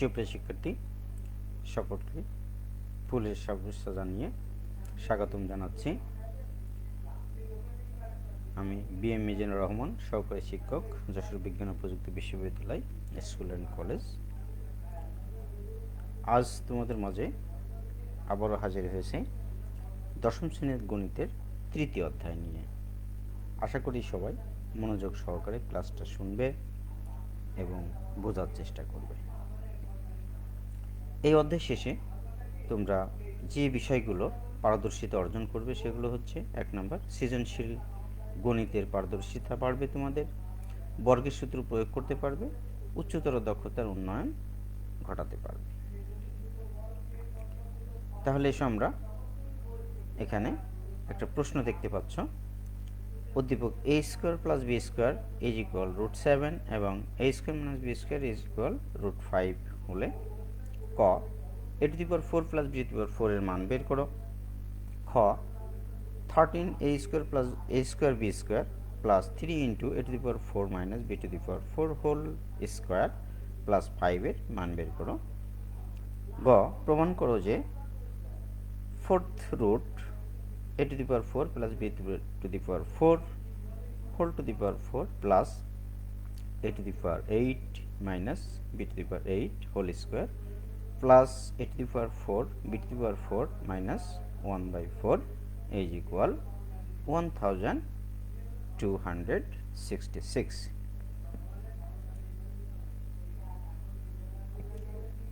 সুপ্রিয় শিক্ষার্থী সকলকে ফুলের শুভেচ্ছা জানিয়ে স্বাগতম জানাচ্ছি। আমি বিএম মিজানুর রহমান, সহকারী শিক্ষক, যশোর বিজ্ঞান ও প্রযুক্তি বিশ্ববিদ্যালয় স্কুল অ্যান্ড কলেজ। আজ তোমাদের মাঝে আবারও হাজির হয়েছে দশম শ্রেণীর গণিতের তৃতীয় অধ্যায় নিয়ে। আশা করি সবাই মনোযোগ সহকারে ক্লাসটা শুনবে এবং বোঝার চেষ্টা করবে। এই অধ্যায় শেষে তোমরা যে বিষয়গুলো পারদর্শিতা অর্জন করবে সেগুলো হচ্ছে: 1 নম্বর, সৃজনশীল গণিতের পারদর্শিতা বাড়বে, তোমাদের বর্গের সূত্র প্রয়োগ করতে পারবে, উচ্চতর দক্ষতার উন্নয়ন ঘটাতে পারবে। তাহলে এসো আমরা এখানে একটা প্রশ্ন দেখতে পাচ্ছ। উদ্দীপক a square plus b square is equal √7 এবং a square minus b square is equal √5 হলে ক a⁴ প্লাস b⁴ এর মান বের করো। খ 13 a square plus a square b square plus 3 into a⁴ minus b⁴ whole square plus 5 এর মান বের করো। গ প্রমাণ করো যে fourth root a⁴ plus b⁴ whole plus a⁴ minus b⁴ whole square plus a⁴ b⁴ minus 1/4 is equal 1266।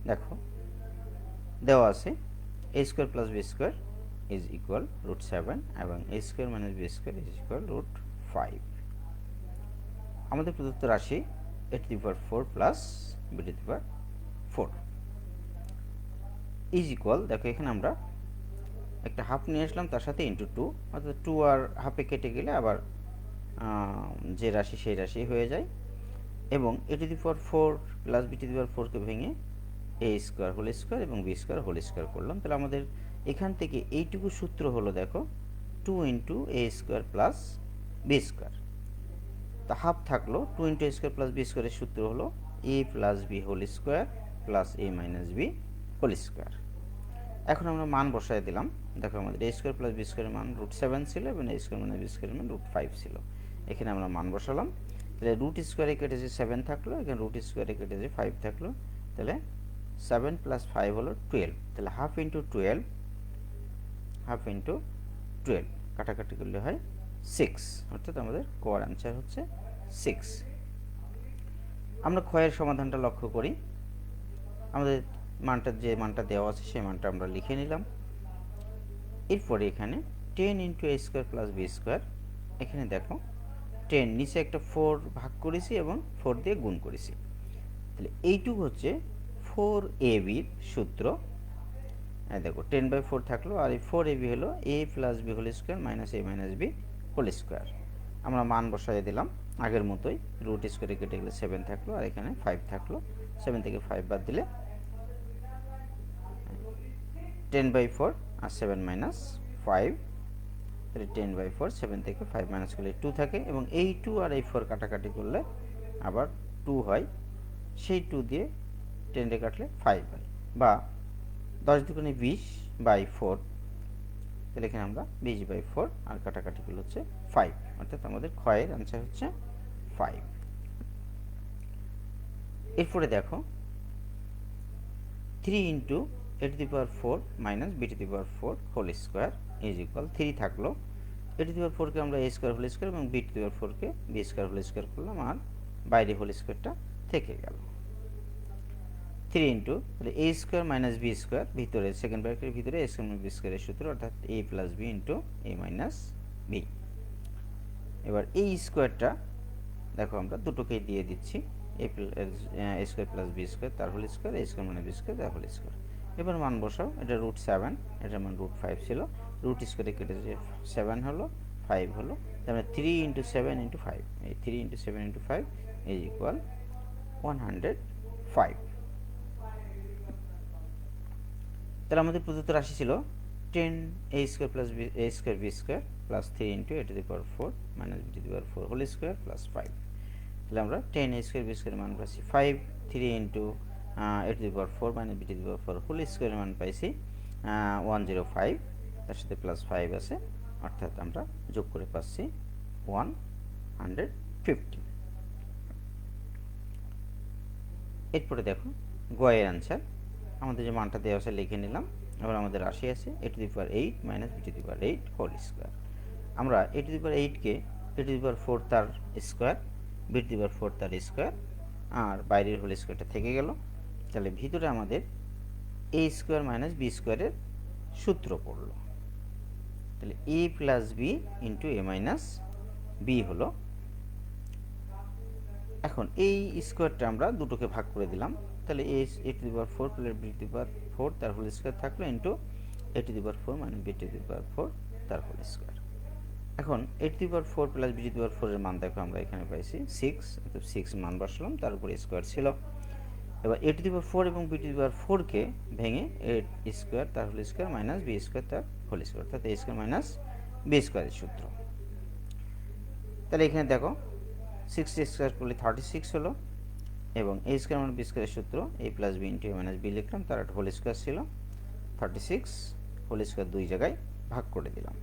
দেখো দেওয়া আছে a square plus b square is equal √7 এবং a square minus b square is equal √5। আমাদের প্রদত্ত রাশি a⁴ plus b⁴ is equal, দেখো এখানে আমরা একটা হাফ নিয়ে আসলাম, তার সাথে ইন্টু 2, অর্থাৎ 2 আর হাফে কেটে গেলে আবার যে রাশি সেই রাশি হয়ে যায়। এবং a⁴ প্লাস b⁴ কে ভেঙে a স্কোয়ার হোল স্কোয়ার এবং b স্কোয়ার হোল স্কোয়ার করলাম। তাহলে আমাদের এখান থেকে এইটুকু সূত্র হলো, দেখো 2 into a square plus b square, তা হাফ থাকলো 2 into a square plus b স্কোয়ারের সূত্র হলো a plus b whole square plus a minus b whole square. এখন আমরা মান বসায় দিলাম। দেখো আমাদের a স্কোয়ার প্লাস b স্কোয়ারের মান √7 ছিল এবং a স্কোয়ার মাইনাস b স্কোয়ারের মান √5 ছিল। এখানে আমরা মান বসালাম। তাহলে রুট স্কোয়ারে কেটেছে 7 থাকলো, এখানে রুট স্কোয়ারে কেটেছে 5 থাকলো। তাহলে 7 প্লাস 5 হলো 12। তাহলে হাফ ইন্টু 12 কাটাকাটি করলে হয় 6, অর্থাৎ আমাদের কোর অ্যান্সার হচ্ছে 6। আমরা ক্ষয়ের সমাধানটা লক্ষ্য করি। আমাদের যে মানটা দেওয়া আছে সেই মানটা আমরা লিখে নিলাম। এরপরে এখানে 10 into a square plus b square, এখানে দেখো 10 নিচে একটা 4 ভাগ করেছি এবং 4 দিয়ে গুণ করেছি। তাহলে এইটুকু হচ্ছে 4ab সূত্র। দেখো 10/4 থাকলো, আর এই 4ab হলো a plus b whole square minus a minus b whole square. আমরা মান বসাই দিলাম আগের মতোই, রুট স্কোয়ারে কেটে গেলে 7 থাকলো আর এখানে 5 থাকলো। 7 থেকে 5 বাদ দিলে 10/4 আর 7 মাইনাস 5, তাহলে 10/4, 7 থেকে 5 মাইনাস করলে 2 থাকে এবং এই 2 আর এই 4 কাটাকাটি করলে আবার 2 হয়। সেই 2 দিয়ে 10 দিয়ে কাটলে 5 হয়, বা 10 দুগুণে 20/4, তাহলে এখানে আমরা 20/4 আর কাটাকাটি করলে হচ্ছে 5, অর্থাৎ আমাদের ক্ষয়ের আনসার হচ্ছে 5। এরপরে দেখো 3 into a⁴ minus b⁴ whole square is equal 3 থাকলো। a⁴ কে আমরা a স্কোয়ার হোল স্কোয়ার এবং b⁴ কে b স্কোয়ার হোল স্কোয়ার করলাম, আর বাইরে হোল স্কোয়ারটা থেকে গেল। 3 ইন্টু, তাহলে a square minus b square, ভিতরে সেকেন্ড ব্র্যাকেটের ভিতরে a স্কোয়ার মাইনাস b স্কোয়ারের সূত্র, অর্থাৎ a plus b into a minus b। এবার এই স্কোয়ারটা দেখো আমরা দুটোকেই দিয়ে দিচ্ছি, a square plus b square তার whole square, a square minus b square তার হোল স্কোয়ার। এবার মান বসাও, এটা √7, এটার মান √5 ছিল, রুট স্কোয়ারে কেটেছে 7 হলো, 5 হলো, তারপরে 3 ইন্টু 7 ইন্টু 5, এই 3 ইন্টু 7 ইন্টু 5 ইজ ইকুয়াল 105। তাহলে আমাদের প্রদত্ত রাশি ছিল 10 a square plus a square b square plus 3 into a⁴ minus b⁴ whole square plus 5। তাহলে আমরা 10 a স্কোয়ার b স্কোয়ার মান পাচ্ছি 5, 3 into a to the power 4 minus b to the power 4 whole স্কোয়ারের মান পাইছি 105, তার সাথে প্লাস 5 আছে, অর্থাৎ আমরা যোগ করে পাচ্ছি 150। এরপরে দেখো গয়ের অ্যান্সার, আমাদের যে মানটা দেওয়া আছে লিখে নিলাম। এবার আমাদের রাশি আছে a to the power 8 minus b to the power 8 whole square. আমরা a to the power 8কে A to the power 4 তার square, B to the power 4 তার স্কোয়ার, আর বাইরের হোল স্কোয়ারটা থেকে গেল। তাহলে ভিতরে আমাদের এ স্কোয়ার মাইনাস বি স্কোয়ারের সূত্র পড়ল। তাহলে এ প্লাস বি ইন্টু এ মাইনাস বি হলো। এখন এই স্কোয়ারটা আমরা দুটোকে ভাগ করে দিলাম। তাহলে a to the power 4 plus b to the power 4 তার হোল স্কোয়ার থাকলো into a to the power 4 minus b to the power 4 তার হোল স্কোয়ার। এখন a to the power 4 plus b to the power 4 এর মান দেখো আমরা এখানে পাইছি 6, অর্থাৎ 6 মান বসালাম, তার উপরে স্কোয়ার ছিল। এবার এ টু দি পাওয়ার 4 এবং বি টু দি পাওয়ার 4কে ভেঙে এ স্কোয়ার তার whole square minus b square তার হোল স্কোয়ার, অর্থাৎ এ স্কোয়ার মাইনাস বি স্কোয়ারের সূত্র। তাহলে এখানে দেখো 60 স্কোয়ার করলে 36 হলো, এবং এ স্কোয়ার মানে বি স্কোয়ারের সূত্র a plus B into A minus B লিখলাম, তার একটা হোল স্কোয়ার ছিল। 36 হোল স্কোয়ার দুই জায়গায় ভাগ করে দিলাম।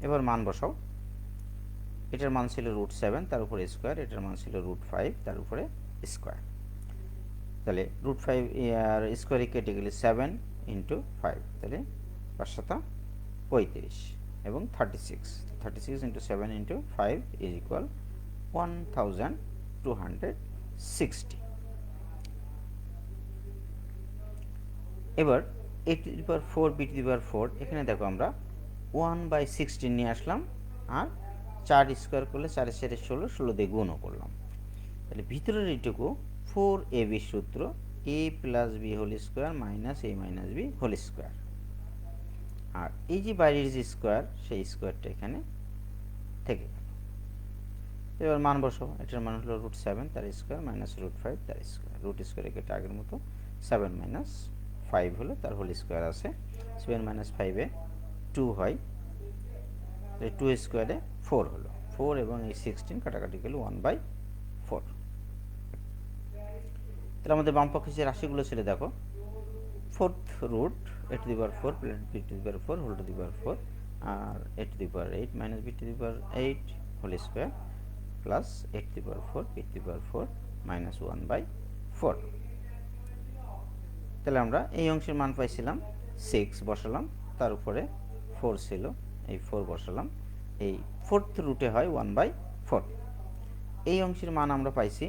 এবার মান বসাও। এটার মান ছিল √7, তার উপরে স্কোয়ার, এটার মান ছিল √5, তার উপরে স্কোয়ার। তাহলে √5 আর স্কোয়ারে কেটে গেলে 7 ইন্টু 5, তাহলে 5 7 35, এবং 36 ইন্টু 7 ইন্টু 5 ইজ ইকুয়াল 1260। এবার a to the power 4 b to the power 4, এখানে দেখো আমরা 1/16 নিয়ে আসলাম, আর 4 স্কোয়ার করলে 4 4 16, 16 দিয়ে গুণও করলাম। তাহলে ভিতরের এইটুকু 4ab সূত্র a plus b whole square minus a minus b whole square, আর এই যে বাইরের যে স্কোয়ার সেই স্কোয়ারটা এখানে থেকে গেল। এবার মান বসাও। এটার মান হলো √7 তার স্কোয়ার মাইনাস √5 তার স্কোয়ার, রুট স্কোয়ারে কেটে আগের মতো 7 মাইনাস 5 হলো, তার হোল স্কোয়ার আছে। 7 মাইনাস 5-এ 2 হয়, 2 স্কোয়ারে 4 হলো, 4 এবং এই 16 কাটাকাটি গেল 1/4। তাহলে আমাদের বাম পক্ষে যে রাশিগুলো ছিল দেখো, 4th root a to the power 4 plus b to the power 4 whole to the power 4, আর a to the power 8 minus b to the power 8 whole square plus a to the power 4 b to the power 4 minus 1/4। তাহলে আমরা এই অংশের মান পাইছিলাম 6, বসালাম, তার উপরে 4 ছিল, এই 4 বসালাম, এই 4th রুটে হয় 1/4। এই অংশের মান আমরা পাইছি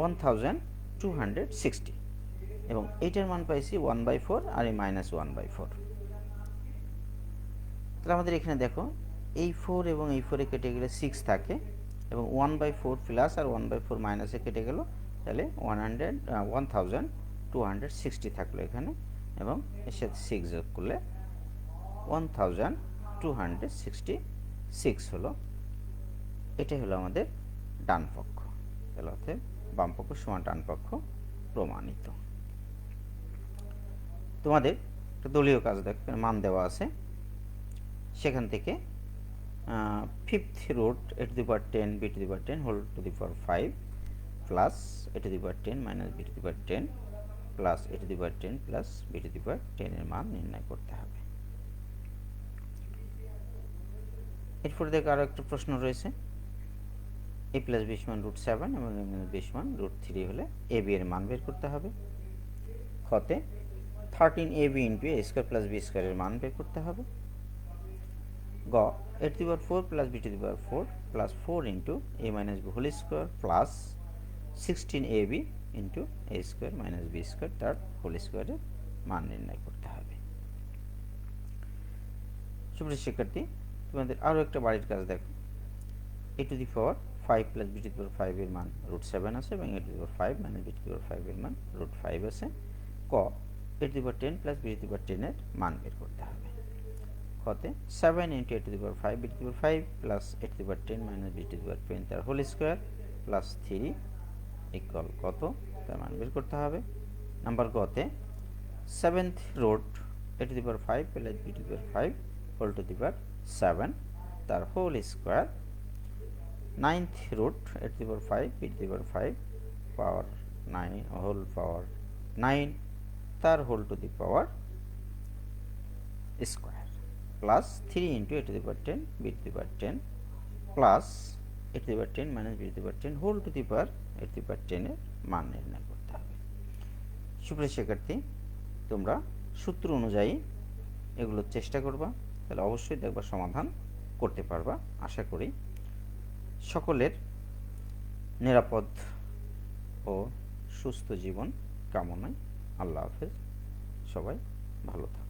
1260, এবং এইটার মান পাইছি 1/4 আর এই মাইনাস 1/4। তাহলে আমাদের এখানে দেখো এই 4 এবং এই 4-এ কেটে গেলে 6 থাকে, এবং 1/4 প্লাস আর 1/4 মাইনাসে কেটে গেল, তাহলে 1260 থাকলো এখানে, এবং এর সাথে 6 যোগ করলে 1266 হলো। এটাই হলো আমাদের ডান পক্ষ। তাহলে অর্থে বাম পক্ষ সমান ডান পক্ষ প্রমাণিত। তোমাদের একটা দলীয় কাজ দেখো, মান দেওয়া আছে, সেখান থেকে 5th root a to the power 10 b to the power 10 whole to the power 5 plus a to the power 10 minus b to the power 10 plus a to the power 10 plus b to the power 10 এর মান নির্ণয় করতে হবে। এরপরে দেখো আরও একটা প্রশ্ন রয়েছে, a প্লাস বি সমান √7 এবং a মাইনাস বি সমান √3 হলে a b এর মান বের করতে হবে। খতে 13ab into a square plus b স্কোয়ারের মান বের করতে হবে। গ a to the power 4 plus b to the power 4 plus 4 into a minus b whole square plus 16ab into a square minus b square তার হোল স্কোয়ারের মান নির্ণয় করতে হবে। সুপ্রিয় শিক্ষার্থী, তোমাদের আরও একটা বাড়ির কাজ দেখো, a to the power 5 plus b to the power 5 এর মান √7 আছে, এবং a to the power 5 minus b to the power 5 এর মান √5 আছে। ক a to the power 10 plus b to the power 10 এর মান বের করতে হবে। খতে 7 into a to the power 5 b to the power 5 plus a to the power 10 minus b to the power 10 তার হোল স্কোয়ার প্লাস 3 ইকুয়াল কত, তার মান বের করতে হবে। নাম্বার গতে 7th root a to the power 5 plus b to the power 5 whole to the power 7 তার whole square, 9th root a to the power 5 b to the power 5 power 9 whole power 9 তার whole to the power square plus 3 into a to the power 10 b to the power 10 plus a to the power 10 minus b to the power 10 whole to the power a to the power 10 এর মান নির্ণয় করতে হবে। সুপ্রিয় শিক্ষার্থী, তোমরা সূত্র অনুযায়ী এগুলো চেষ্টা করবা, তাহলে অবশ্যই দেখবা সমাধান করতে পারবা। আশা করি সকলের নিরাপদ ও সুস্থ জীবন কামনায়। আল্লাহ হাফেজ, সবাই ভালো থাকবে।